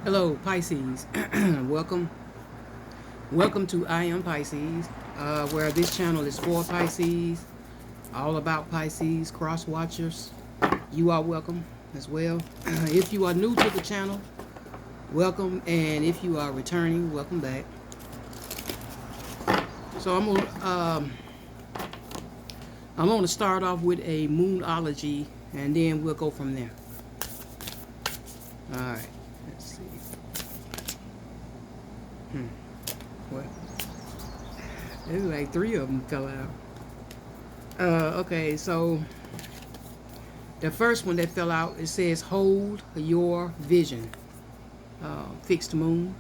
Hello, Pisces. welcome. Welcome to I Am Pisces, where this channel is for Pisces, all about Pisces, cross watchers. You are welcome as well. If you are new to the channel, welcome. And if you are returning, welcome back. So I'm gonna start off with a Moonology, and then we'll go from there. All right. Let's see. What? There's like three of them fell out. Okay, so the first one that fell out, it says hold your vision. Fixed moon.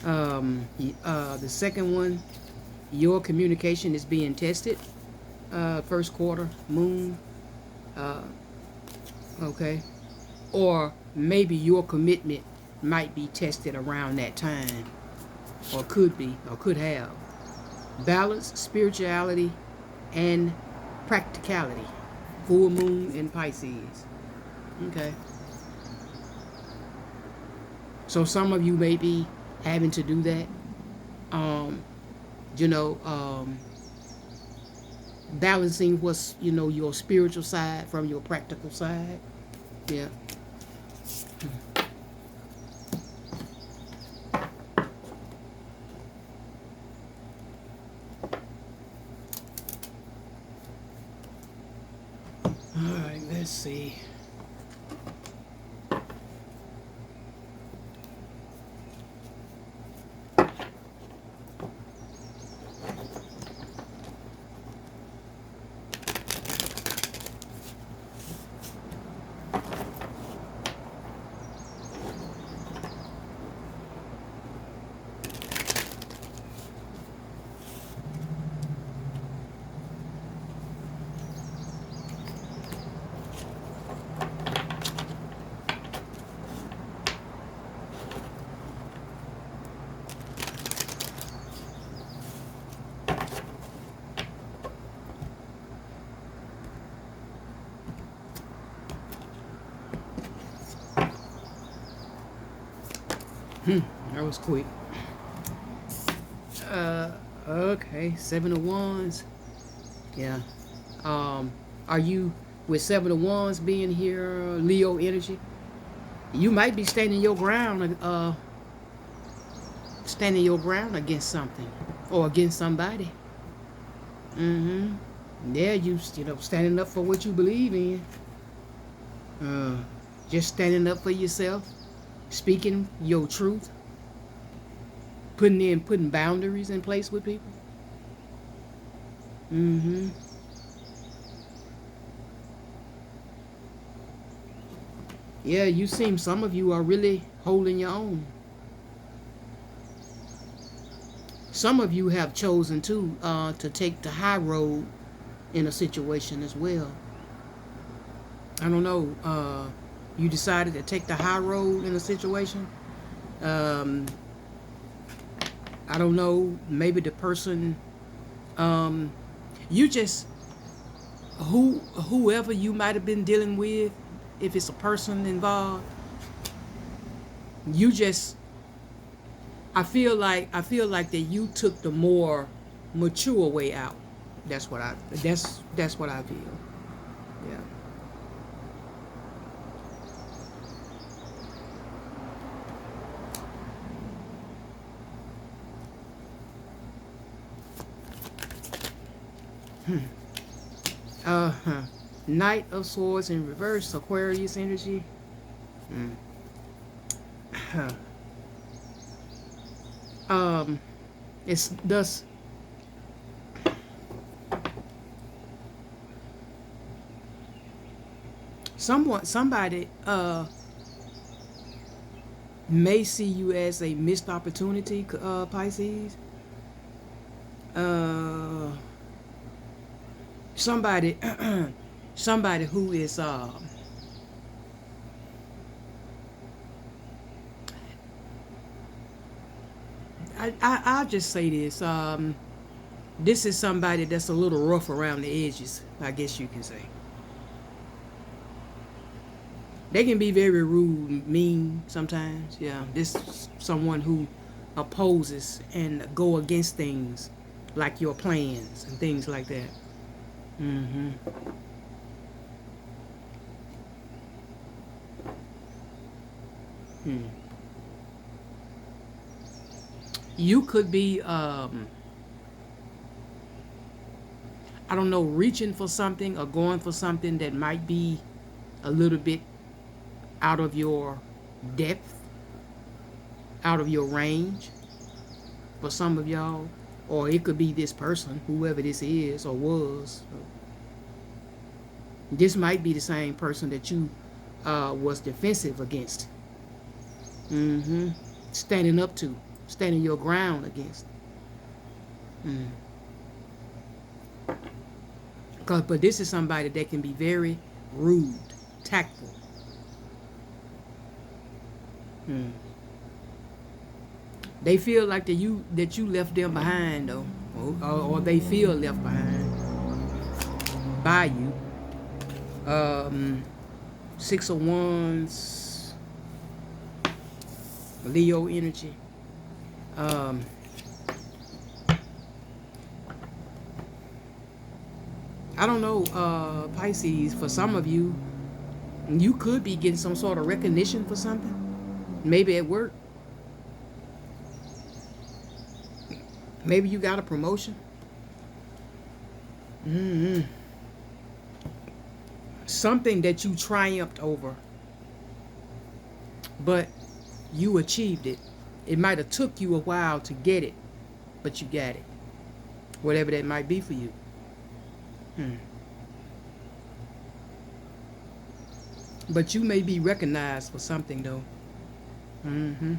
The second one, your communication is being tested. First quarter moon. Uh, okay. Or maybe your commitment might be tested around that time, or could be, or could have. Balance, spirituality, and practicality. Full moon in Pisces. Okay. So some of you may be having to do that. Um, you know, balancing what's, your spiritual side from your practical side. Yeah. All right, let's see. That was quick. Uh, okay, Seven of Wands. Yeah. Are you with Seven of Wands being here, Leo energy? You might be standing your ground against something or against somebody. Mm-hmm. Yeah, standing up for what you believe in. Uh, just standing up for yourself, speaking your truth, putting boundaries in place with people. Mm-hmm. Yeah, some of you are really holding your own. Some of you have chosen to take the high road in a situation as well. I don't know. You decided to take the high road in a situation. Um, I don't know. Maybe the person, um, you just whoever you might have been dealing with, if it's a person involved, you just I feel like that you took the more mature way out. That's what I feel. Yeah. Uh-huh. Knight of Swords in reverse, Aquarius energy. Mm. um, it's thus somebody may see you as a missed opportunity, Pisces. Uh, somebody, somebody who is I'll just say this. This is somebody that's a little rough around the edges, I guess you can say. They can be very rude, mean sometimes. Yeah, this is someone who opposes and go against things like your plans and things like that. Mm-hmm. Hmm. You could be, I don't know, reaching for something or going for something that might be a little bit out of your depth, out of your range for some of y'all. Or it could be this person, whoever this is or was. This might be the same person that you was defensive against. Mm-hmm. Standing up to, standing your ground against. Mm. But this is somebody that can be very rude, tactful. Mm. They feel like that you left them behind though, or they feel left behind by you. Um, 6 of Wands, Leo energy. Um, I don't know, Pisces. For some of you, you could be getting some sort of recognition for something. Maybe at work. Maybe you got a promotion. Mm-hmm. Something that you triumphed over, but you achieved it. It might have took you a while to get it, but you got it. Whatever that might be for you. Hmm. But you may be recognized for something though. Mm-hmm.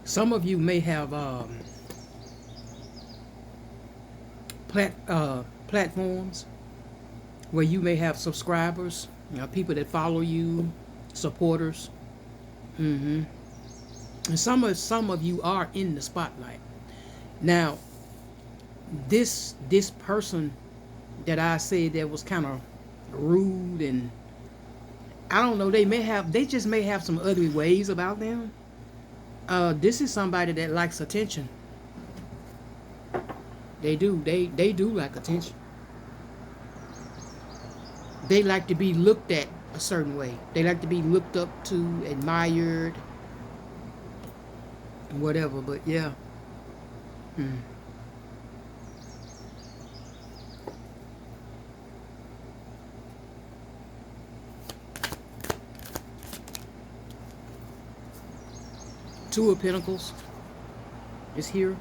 Some of you may have platforms where you may have subscribers, people that follow you, supporters. Mm-hmm. And some of you are in the spotlight. Now, this person that I said that was kind of rude, and I don't know, they just may have some ugly ways about them. This is somebody that likes attention. They do. They do like attention. They like to be looked at a certain way. They like to be looked up to, admired, whatever. But yeah. Hmm. Two of Pentacles is here.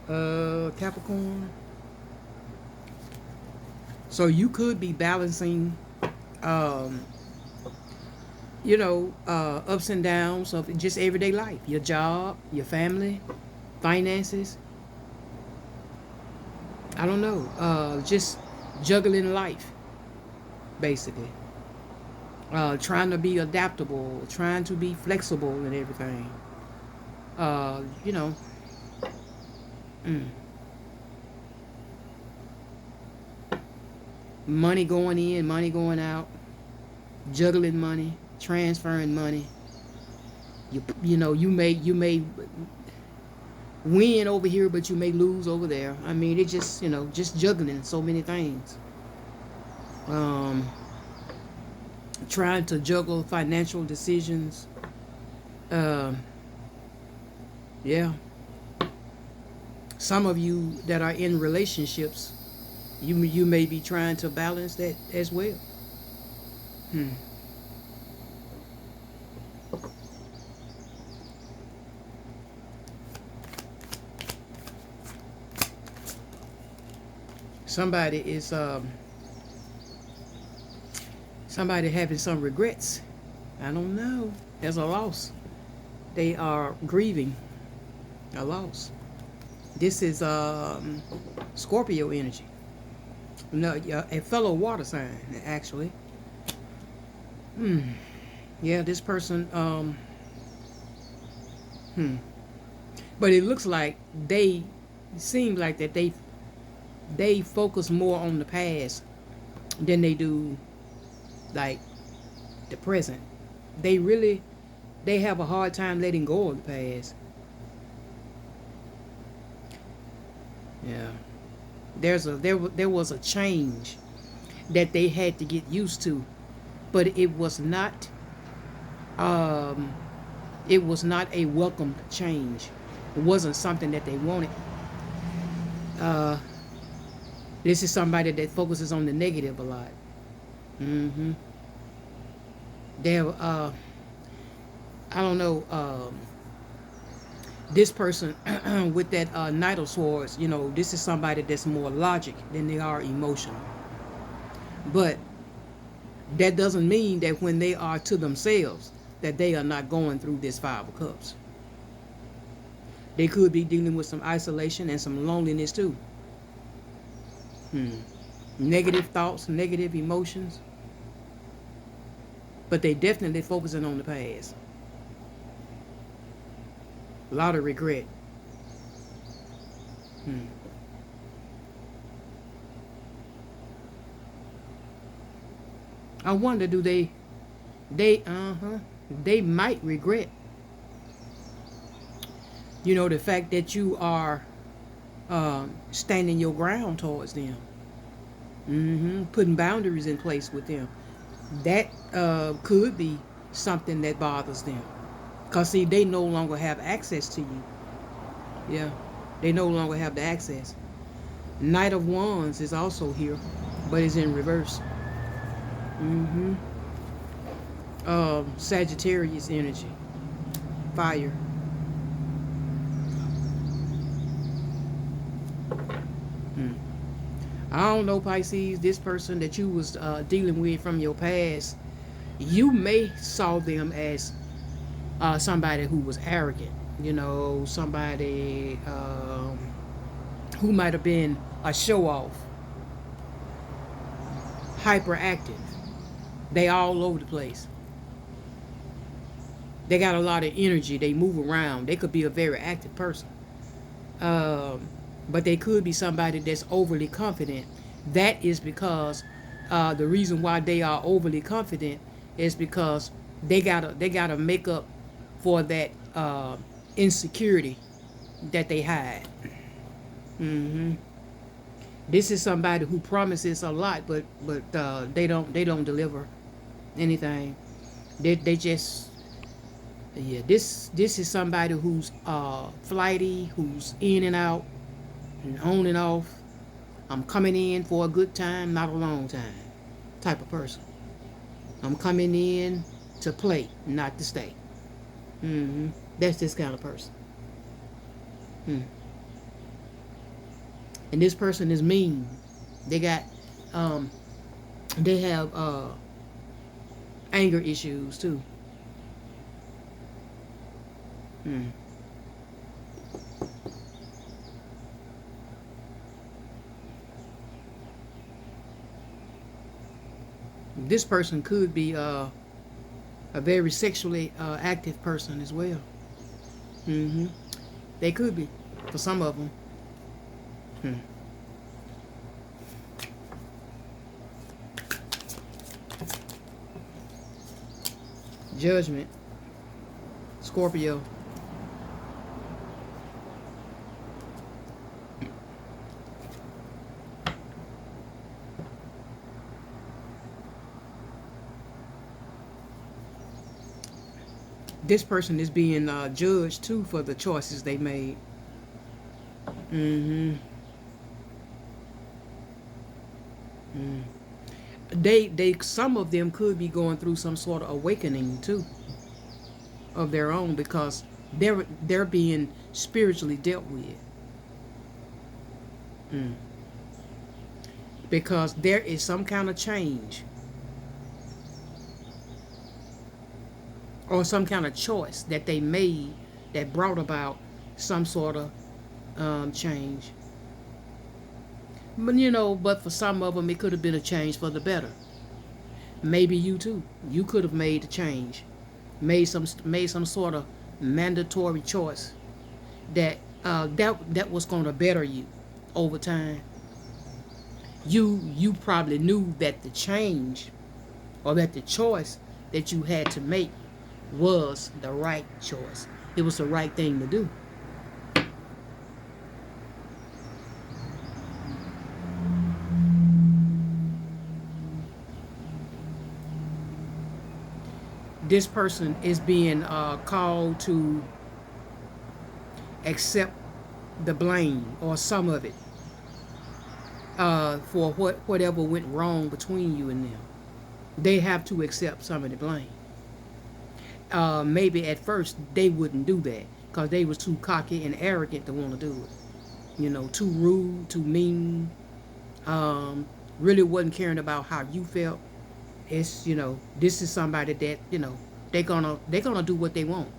Capricorn. So you could be balancing, um, ups and downs of just everyday life. Your job, your family, finances. I don't know. Just juggling life, basically. Trying to be adaptable, trying to be flexible and everything. Uh, you know. Mm. Money going in, money going out, juggling money, transferring money. You may win over here, but you may lose over there. I mean, it just juggling so many things. Um, Trying to juggle financial decisions. Um, yeah. Some of you that are in relationships, you may be trying to balance that as well. Hmm. Somebody is somebody having some regrets. I don't know. There's a loss. They are grieving a loss. This is Scorpio energy. No, a fellow water sign actually. Hmm. Yeah, this person. Hmm. But it looks like they seem like that they focus more on the past than they do like the present. They have a hard time letting go of the past. Yeah. There was a change that they had to get used to, but um it was not a welcome change. It wasn't something that they wanted. Uh this is somebody that focuses on the negative a lot. Mhm. They're I don't know, this person with that Knight of Swords, this is somebody that's more logic than they are emotional. But that doesn't mean that when they are to themselves, that they are not going through this Five of Cups. They could be dealing with some isolation and some loneliness too. Negative thoughts, negative emotions. But they definitely focusing on the past. A lot of regret. I wonder, do they might regret, the fact that you are standing your ground towards them. Putting boundaries in place with them. That could be something that bothers them. Because, see, they no longer have access to you. Yeah, they no longer have the access. Knight of Wands is also here, but it's in reverse. Sagittarius energy. Fire. I don't know, Pisces, this person that you was dealing with from your past, you may saw them as somebody who was arrogant, somebody who might have been a show-off, hyperactive. They all over the place. They got a lot of energy. They move around. They could be a very active person. But they could be somebody that's overly confident. That is because the reason why they are overly confident is because they gotta make up for that insecurity that they hide. This is somebody who promises a lot, but they don't deliver anything. They just, yeah. This is somebody who's flighty, who's in and out, and on and off. I'm coming in for a good time, not a long time, type of person. I'm coming in to play, not to stay. That's this kind of person. And this person is mean. They got, they have anger issues too. This person could be a very sexually active person as well. They could be, for some of them. Judgment. Scorpio. This person is being judged too for the choices they made. They some of them could be going through some sort of awakening too of their own, because they're being spiritually dealt with. Because there is some kind of change or some kind of choice that they made that brought about some sort of change. But for some of them, it could have been a change for the better. Maybe you too. You could have made a change, made some sort of mandatory choice that was going to better you over time. you probably knew that the change, or that the choice that you had to make was the right choice. It was the right thing to do. This person is being called to accept the blame or some of it, for whatever went wrong between you and them. They have to accept some of the blame. Maybe at first they wouldn't do that because they was too cocky and arrogant to want to do it. Too rude, too mean. Really wasn't caring about how you felt. It's this is somebody that they're gonna do what they want.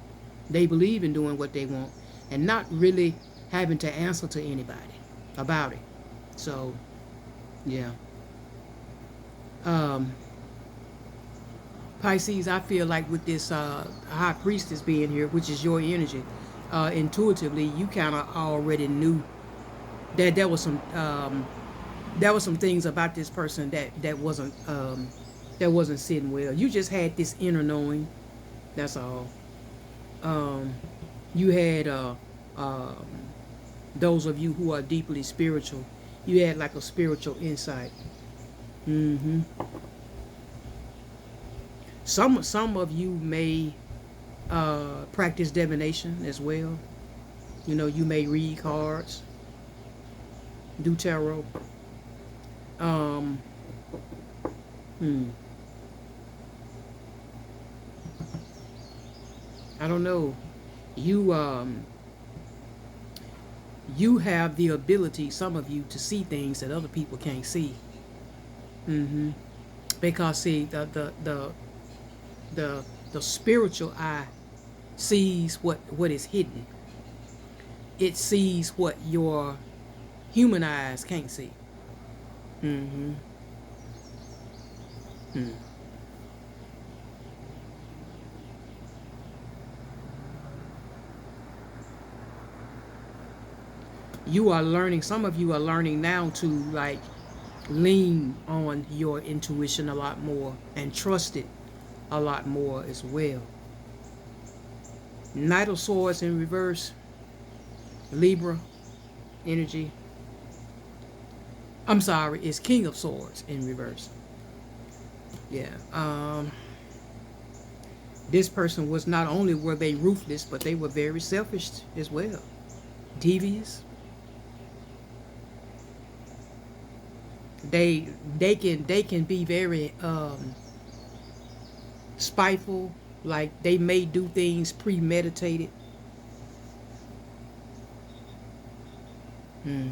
They believe in doing what they want and not really having to answer to anybody about it. So yeah. um Pisces, I feel like with this high priestess being here, which is your energy, intuitively you kind of already knew that there was some things about this person that wasn't sitting well. You just had this inner knowing. That's all. Um, you had those of you who are deeply spiritual. You had like a spiritual insight. hmm Some of you may practice divination as well. You may read cards, do tarot. Um, hmm, I don't know. You you have the ability, some of you, to see things that other people can't see. hmm Because see, the spiritual eye sees what is hidden. It sees what your human eyes can't see. hmm Hmm. You are learning. Some of you are learning now to like lean on your intuition a lot more and trust it a lot more as well. Knight of Swords in reverse, Libra energy. I'm sorry, it's King of Swords in reverse. Yeah. This person was, not only were they ruthless, but they were very selfish as well. Devious. They can be very spiteful. Like they may do things premeditated. Hmm.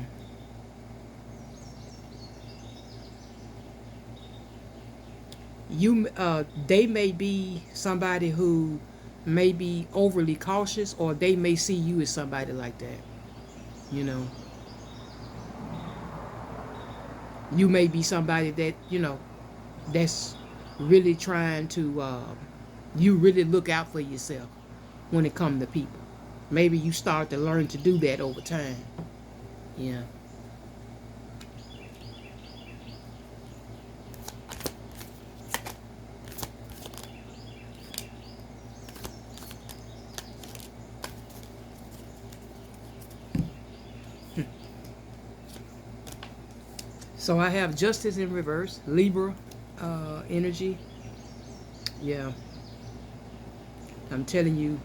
They may be somebody who may be overly cautious, or they may see you as somebody like that. You know, you may be somebody that that's really trying to. You really look out for yourself when it comes to people. Maybe you start to learn to do that over time. Yeah. So I have Justice in reverse, Libra energy. Yeah, I'm telling you,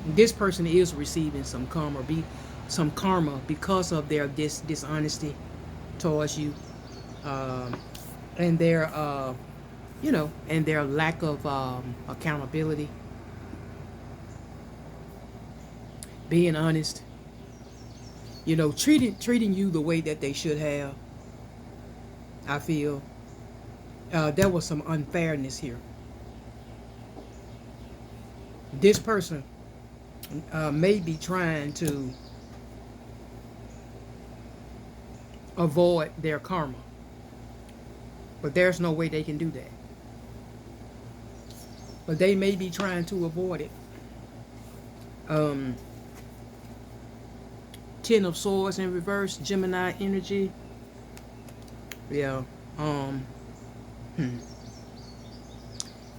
this person is receiving some karma because of their dishonesty towards you, um, and their and their lack of accountability, being honest. Treating you the way that they should have. I feel there was some unfairness here. This person may be trying to avoid their karma, but there's no way they can do that. But they may be trying to avoid it. Um, Ten of Swords in reverse, Gemini energy. Yeah. Um. Hmm.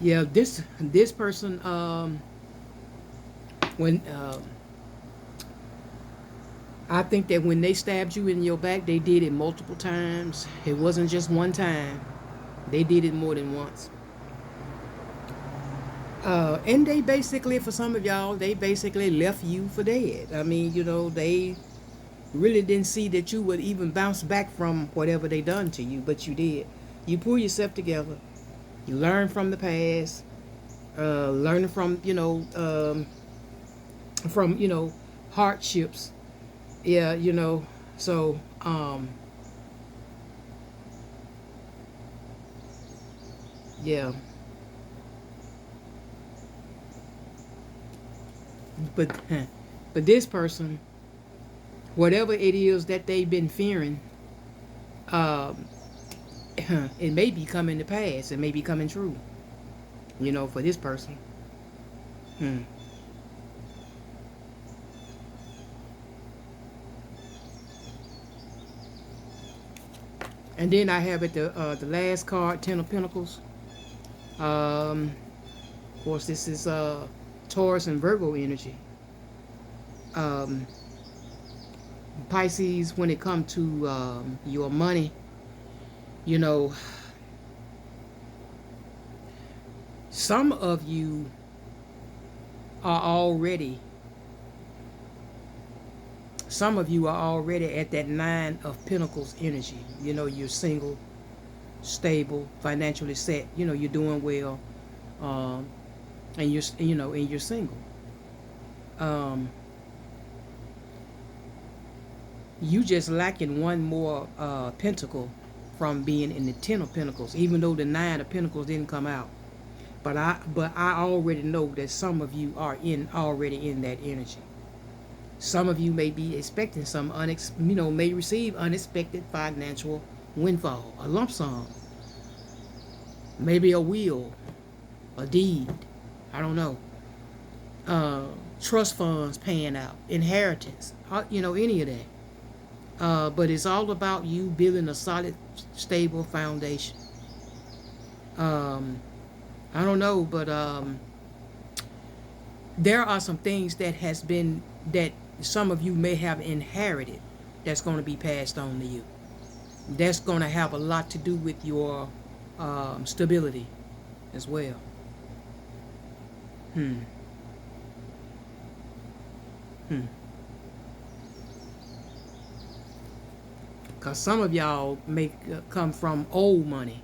Yeah. This person. When I think that when they stabbed you in your back, they did it multiple times. It wasn't just one time. They did it more than once. And they basically, for some of y'all, they basically left you for dead. I mean, they really didn't see that you would even bounce back from whatever they done to you, but you did. You pull yourself together. You learn from the past. Learning from hardships. Yeah, So, yeah. But, but this person, whatever it is that they've been fearing, um, it may be coming to pass. It may be coming true. For this person. Hmm. And then I have at the last card, Ten of Pentacles. Of course, this is Taurus and Virgo energy. Um, Pisces, when it comes to your money, you know, some of you are already, at that Nine of Pentacles energy. You're single, stable, financially set. You're doing well, um, and you're single. Um, you just lacking one more pentacle from being in the Ten of Pentacles, even though the Nine of Pentacles didn't come out. But I already know that some of you are already in that energy. Some of you may be expecting may receive unexpected financial windfall, a lump sum, maybe a will, a deed. I don't know. Uh, Trust funds paying out, inheritance, any of that. But it's all about you building a solid, stable foundation. Um, I don't know, but there are some things that some of you may have inherited that's going to be passed on to you. That's going to have a lot to do with your stability as well. Hmm. Hmm. Because some of y'all may come from old money,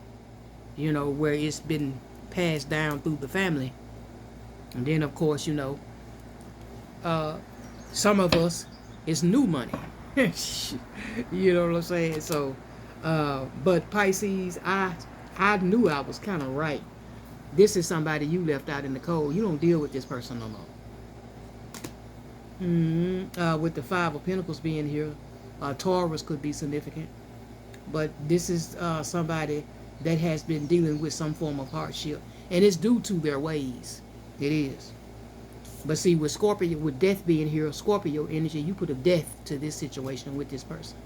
where it's been passed down through the family. And then, of course, uh, some of us, it's new money. You know what I'm saying? So, but Pisces, I knew I was kind of right. This is somebody you left out in the cold. You don't deal with this person no more. With the Five of Pentacles being here, Taurus could be significant. But this is somebody that has been dealing with some form of hardship. And it's due to their ways. It is. But see, with Scorpio, with death being here, Scorpio energy, you put a death to this situation with this person.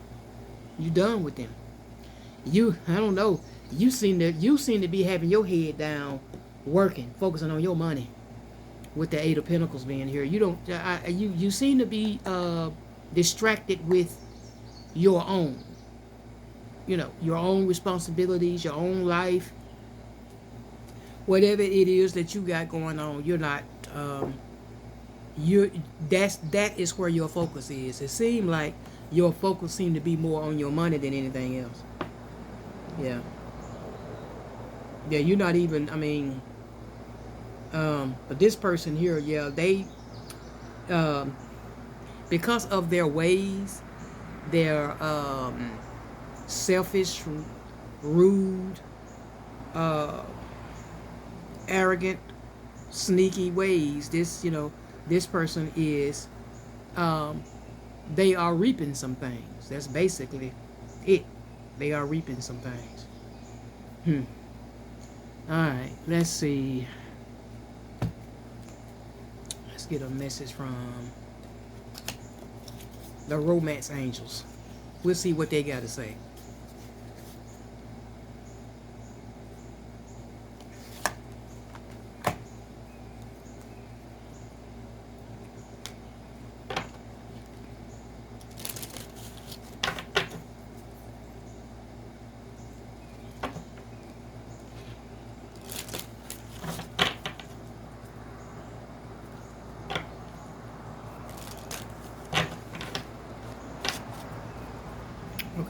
You done with them. I don't know. You seem to be having your head down, working, focusing on your money. With the Eight of Pentacles being here, you don't. You seem to be distracted with your own. Your own responsibilities, your own life, whatever it is that you got going on. You're not. You that is where your focus is. It seemed like your focus seemed to be more on your money than anything else. Yeah. Yeah, you're not even. I mean, but this person here, yeah, they, um, because of their ways, their selfish, rude, uh, arrogant, sneaky ways. This person is, um, they are reaping some things. That's basically it. They are reaping some things. Hmm. All right. Let's see. Let's get a message from the romance angels. We'll see what they got to say.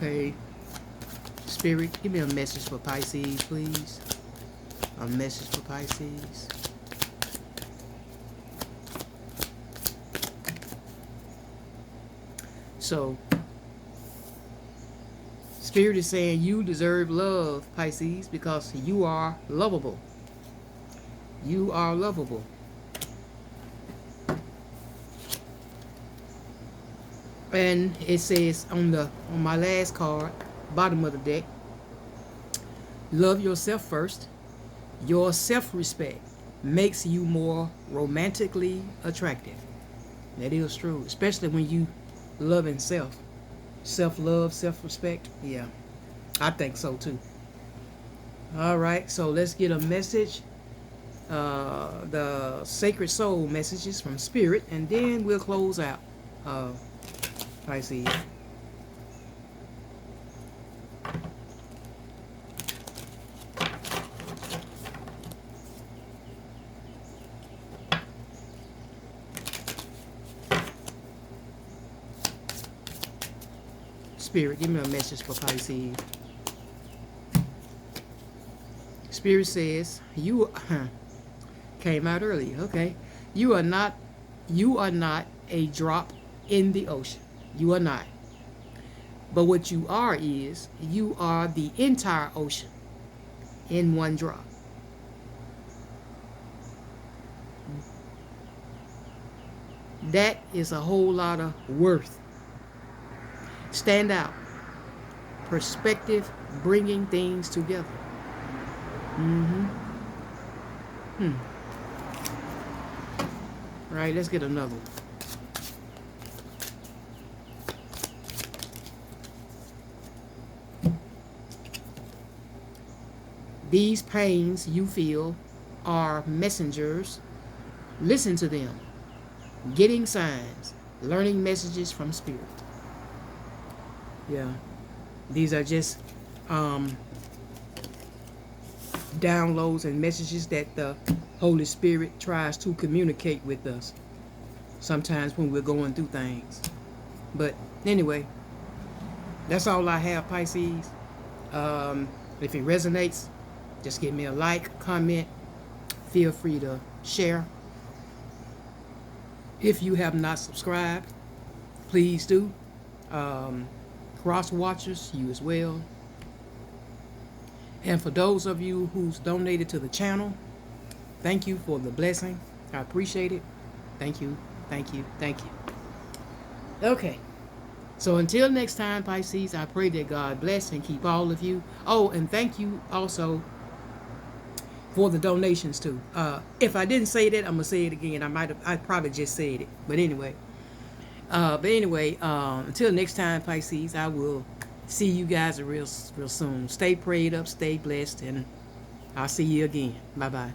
Okay. Spirit, give me a message for Pisces, please. A message for Pisces. So, Spirit is saying you deserve love, Pisces, because you are lovable. You are lovable. And it says on my last card, bottom of the deck, love yourself first. Your self-respect makes you more romantically attractive. That is true, especially when you love in self. Self-love, self-respect. Yeah, I think so too. All right, so let's get a message. The Sacred Soul messages from Spirit, and then we'll close out. Pisces. Spirit, give me a message for Pisces. Spirit says, you came out early, okay. You are not a drop in the ocean. You are not. But what you are is, you are the entire ocean in one drop. That is a whole lot of worth. Stand out. Perspective, bringing things together. All right, let's get another one. These pains you feel are messengers. Listen to them. Getting signs. Learning messages from Spirit. Yeah. These are just downloads and messages that the Holy Spirit tries to communicate with us. Sometimes when we're going through things. But anyway, that's all I have, Pisces. If it resonates, just give me a like, comment. Feel free to share. If you have not subscribed, please do. Cross watchers, you as well. And for those of you who's donated to the channel, thank you for the blessing. I appreciate it. Thank you, thank you, thank you. Okay. So until next time, Pisces, I pray that God bless and keep all of you. Oh, and thank you also for the donations too. If I didn't say that, I'm gonna say it again. I probably just said it. But anyway, until next time, Pisces, I will see you guys real soon. Stay prayed up, stay blessed, and I'll see you again. Bye bye.